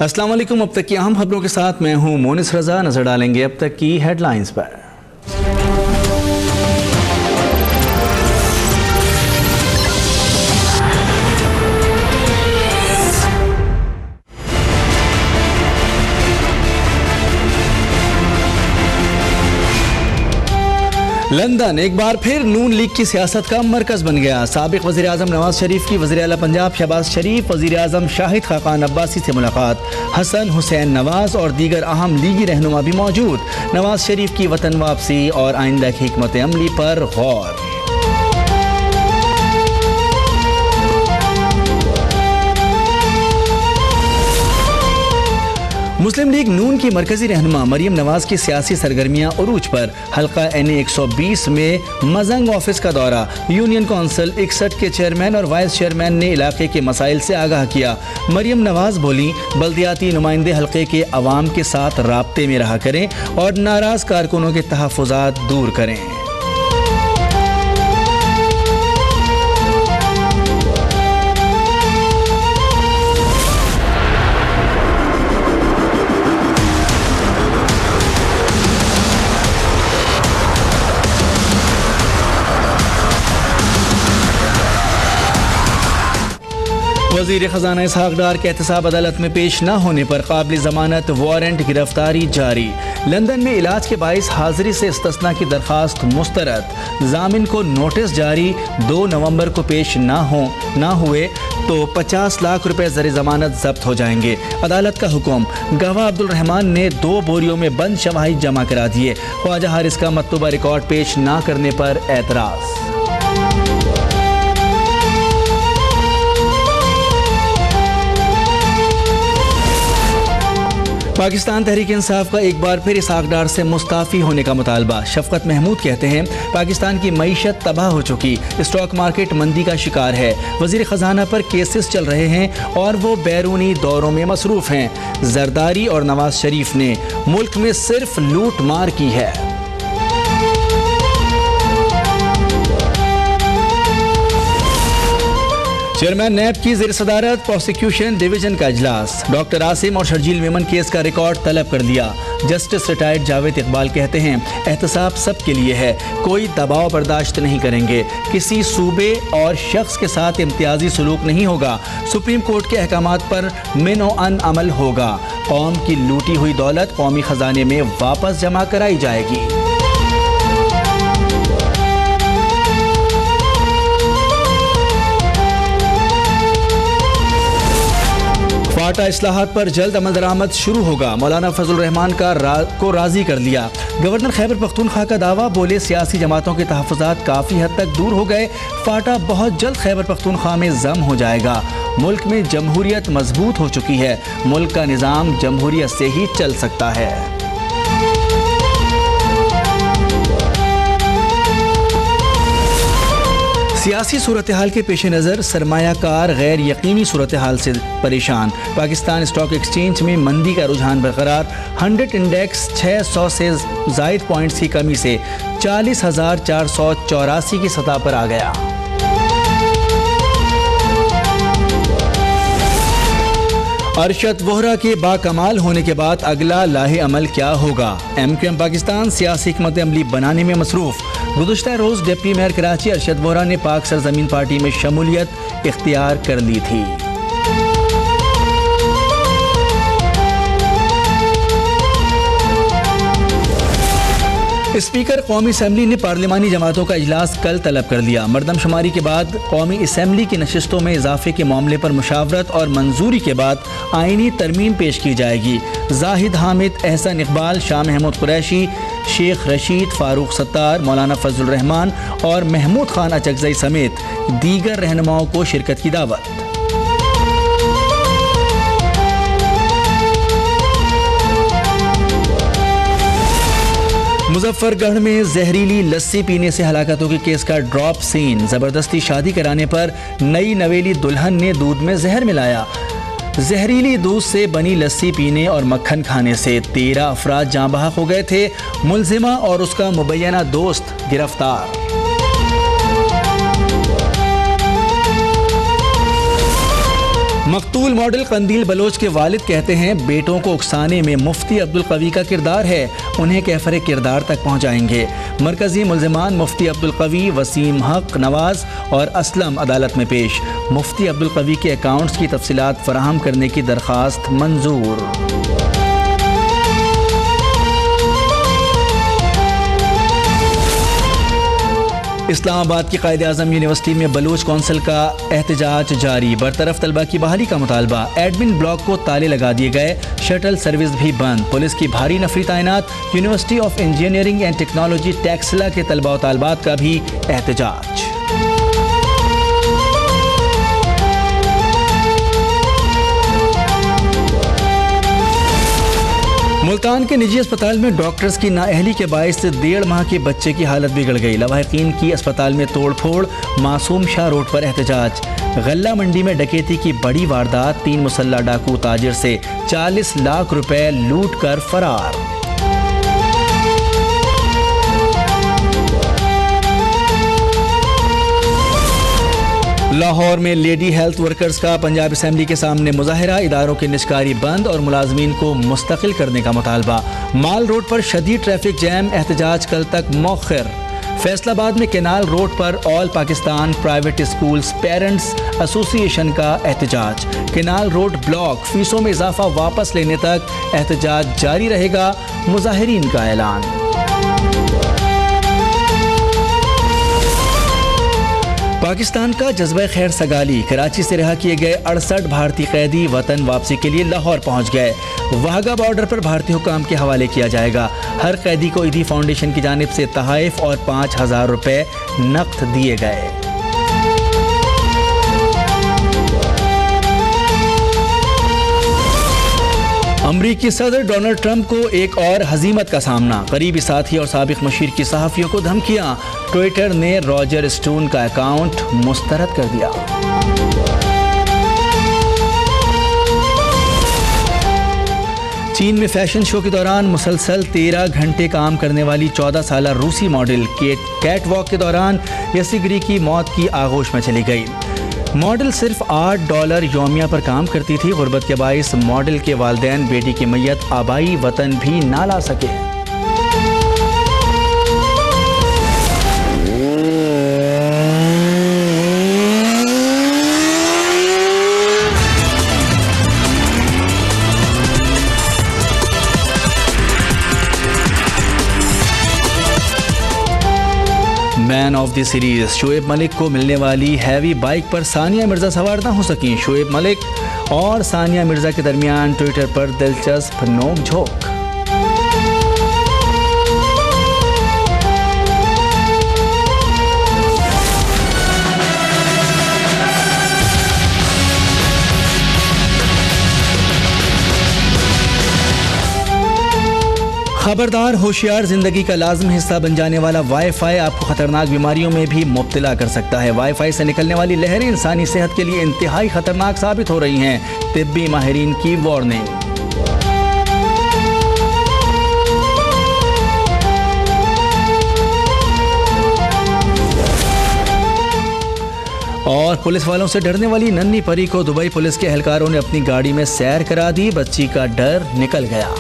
अस्सलाम वालेकुम। अब तक की अहम खबरों के साथ मैं हूं मोनिस रजा। नजर डालेंगे अब तक की हेडलाइंस पर। लंदन एक बार फिर नून लीग की सियासत का मरकज बन गया। साबिक वज़ीर आज़म नवाज शरीफ की वज़ीर आला पंजाब शहबाज शरीफ, वज़ीर आज़म शाहिद खाकान अब्बासी से मुलाकात, हसन हुसैन नवाज और दीगर अहम लीगी रहनुमा भी मौजूद। नवाज शरीफ की वतन वापसी और आइंदा की हिकमत अमली पर गौर। मुस्लिम लीग नून की मरकजी रहनुमा मरियम नवाज की सियासी सरगर्मियां उरूज पर। हल्का NA 120 में मजंग ऑफिस का दौरा। यूनियन काउंसिल 61 के चेयरमैन और वाइस चेयरमैन ने इलाके के मसाइल से आगाह किया। मरियम नवाज बोली, बल्दियाती नुमाइंदे हल्के के अवाम के साथ राब्ते में रहा करें और नाराज कारकुनों के तहफ़्फ़ुज़ात दूर करें। वज़ीर ख़ज़ाना इसहाक़ डार के एहतसाब अदालत में पेश न होने पर काबिल ज़मानत वारंट गिरफ्तारी जारी। लंदन में इलाज के बाइस हाज़िरी से इस्तिस्ना की दरख्वास्त मुस्तरद। ज़ामिन को नोटिस जारी। 2 नवंबर को पेश ना हुए तो 50 लाख रुपए ज़र ज़मानत जब्त हो जाएंगे। अदालत का हुक्म। गवाह अब्दुल रहमान ने 2 बोरियों में बंद शवाहिद जमा करा दिए। ख्वाजा हारिस का मतलूबा रिकॉर्ड पेश न करने पर एतराज़। पाकिस्तान तहरीक इंसाफ का एक बार फिर इसहाक़ डार से मुस्ताफ़ी होने का मुतालबा। शफ़क़त महमूद कहते हैं, पाकिस्तान की मईशत तबाह हो चुकी, स्टॉक मार्केट मंदी का शिकार है। वज़ीर ख़ज़ाना पर केसेस चल रहे हैं और वो बैरूनी दौरों में मसरूफ़ हैं। जरदारी और नवाज शरीफ ने मुल्क में सिर्फ लूट मार की है। चेयरमैन नैब की ज़ेर सदारत प्रोसिक्यूशन डिवीजन का इजलास। डॉक्टर आसिम और शर्जील मेमन केस का रिकॉर्ड तलब कर लिया। जस्टिस रिटायर्ड जावेद इकबाल कहते हैं, एहतसाब सब के लिए है, कोई दबाव बर्दाश्त नहीं करेंगे, किसी सूबे और शख्स के साथ इम्तियाजी सलूक नहीं होगा। सुप्रीम कोर्ट के अहकामात पर मिनो अन अमल होगा। कौम की लूटी हुई दौलत कौमी खजाने में वापस जमा कराई जाएगी। फाटा इस्लाहात पर जल्द अमल दरामद शुरू होगा। मौलाना फजल रहमान को राजी कर लिया। गवर्नर खैबर पख्तूनख्वा का दावा, बोले सियासी जमातों के तहफ़्फ़ुज़ात काफ़ी हद तक दूर हो गए। फाटा बहुत जल्द खैबर पख्तूनख्वा में जम हो जाएगा। मुल्क में जमहूरियत मजबूत हो चुकी है। मुल्क का निज़ाम जमहूरियत से ही चल सकता है। सियासी सूरत हाल के पेश नज़र सरमायाकार गैर यकीनी सूरत हाल से परेशान। पाकिस्तान स्टॉक एक्सचेंज में मंदी का रुझान बरकरार। 100 इंडेक्स 600 से ज़ायद पॉइंट्स की कमी से 40,484 की सतह पर आ गया। अरशद वोहरा के बाकमाल होने के बाद अगला लाहे अमल क्या होगा? MQM पाकिस्तान सियासी हिकमत अमली बनाने में मसरूफ़। गुज़श्ता रोज़ डिप्टी मेयर कराची अरशद वोहरा ने पाक सरजमीन पार्टी में शमूलियत इख्तियार कर ली थी। स्पीकर कौमी असम्बली ने पार्लिमानी जमातों का इजलास कल तलब कर लिया। मरदमशुमारी के बाद कौमी असम्बली की नशिस्तों में इजाफे के मामले पर मुशावरत और मंजूरी के बाद आईनी तरमीम पेश की जाएगी। जाहिद हामिद, एहसन इकबाल, शाह महमूद कुरैशी, शेख रशीद, फारूक सत्तार, मौलाना फजल रहमान और महमूद खान अचकज़ई समेत दीगर रहनुमाओं को शिरकत की दावत। मुजफ्फरगढ़ में जहरीली लस्सी पीने से हलाकतों के केस का ड्रॉप सीन। ज़बरदस्ती शादी कराने पर नई नवेली दुल्हन ने दूध में जहर मिलाया। जहरीली दूध से बनी लस्सी पीने और मक्खन खाने से 13 अफराद जाँ बहक हो गए थे। मुलजिमा और उसका मुबैना दोस्त गिरफ्तार। मकतूल मॉडल कंदील बलोच के वालिद कहते हैं बेटों को उकसाने में मुफ्ती अब्दुल कवी का किरदार है, उन्हें कैफरे किरदार तक पहुंचाएंगे। मरकजी मुल्जिमान मुफ्ती अब्दुल कवी, वसीम हक, नवाज और असलम अदालत में पेश। मुफ्ती अब्दुल कवी के अकाउंट्स की तफसीलात फराहम करने की दरख्वास्त मंजूर। इस्लामाबाद की कायदे आज़म यूनिवर्सिटी में बलूच कौंसिल का एहतजाज जारी। बरतरफ तलबा की बहाली का मुतालबा। एडमिन ब्लॉक को ताले लगा दिए गए, शटल सर्विस भी बंद। पुलिस की भारी नफरी तैनात। University of engineering and technology Taxila के तलबा व तालबात का भी एहतजाज। मुल्तान के निजी अस्पताल में डॉक्टर्स की नाअहली के बायस 1.5 माह के बच्चे की हालत बिगड़ गई। लवाहिकीन की अस्पताल में तोड़ फोड़। मासूम शाह रोड पर एहतजाज। गल्ला मंडी में डकैती की बड़ी वारदात। 3 मुसल्ला डाकू ताजिर से 40 लाख रुपए लूट कर फरार। लाहौर में लेडी हेल्थ वर्कर्स का पंजाब असेंबली के सामने मुजाहरा। इदारों की निष्कारी बंद और मुलाजमीन को मुस्तकिल करने का मुतालबा। माल रोड पर शदीद ट्रैफिक जैम। एहतजाज कल तक मौखर। फैसलाबाद में केनाल रोड पर all Pakistan private schools parents association का एहतजाज। केनाल रोड ब्लॉक, फीसों में इजाफा वापस लेने तक एहतजाज जारी रहेगा, मुजाहिरीन का ऐलान। पाकिस्तान का जज्बा खैर सगाली। कराची से रिहा किए गए 68 भारतीय कैदी वतन वापसी के लिए लाहौर पहुंच गए। वाहगा बॉर्डर पर भारतीय हुकाम के हवाले किया जाएगा। हर कैदी को ईदी फाउंडेशन की जानिब से तहाइफ और 5000 रुपए नकद दिए गए। अमरीकी सदर डोनाल्ड ट्रंप को एक और हजीमत का सामना। करीबी साथी और साबिक मशीर की सहाफ़ियों को धमकियां। ट्विटर ने रॉजर स्टोन का अकाउंट मुस्तरद कर दिया। चीन में फैशन शो के दौरान मुसलसल 13 घंटे काम करने वाली 14 साल रूसी मॉडल कैट वॉक के दौरान यसीगरी की मौत की आगोश में चली गई। मॉडल सिर्फ $8 यौमिया पर काम करती थी। गुर्बत के बाइस मॉडल के वालिदैन बेटी की मैयत आबाई वतन भी ना ला सके। Man of the series Shoaib Malik को मिलने वाली हैवी बाइक पर सानिया मिर्जा सवार ना हो सकी। शोएब मलिक और सानिया मिर्जा के दरमियान ट्विटर पर दिलचस्प नोक-झोंक। खबरदार, होशियार, जिंदगी का लाजमी हिस्सा बन जाने वाला वाईफाई आपको खतरनाक बीमारियों में भी मुब्तला कर सकता है। वाईफाई से निकलने वाली लहरें इंसानी सेहत के लिए इंतहाई खतरनाक साबित हो रही हैं। तिब्बी माहिरीन की वार्निंग। और पुलिस वालों से डरने वाली नन्ही परी को दुबई पुलिस के एहलकारों ने अपनी गाड़ी में सैर करा दी। बच्ची का डर निकल गया।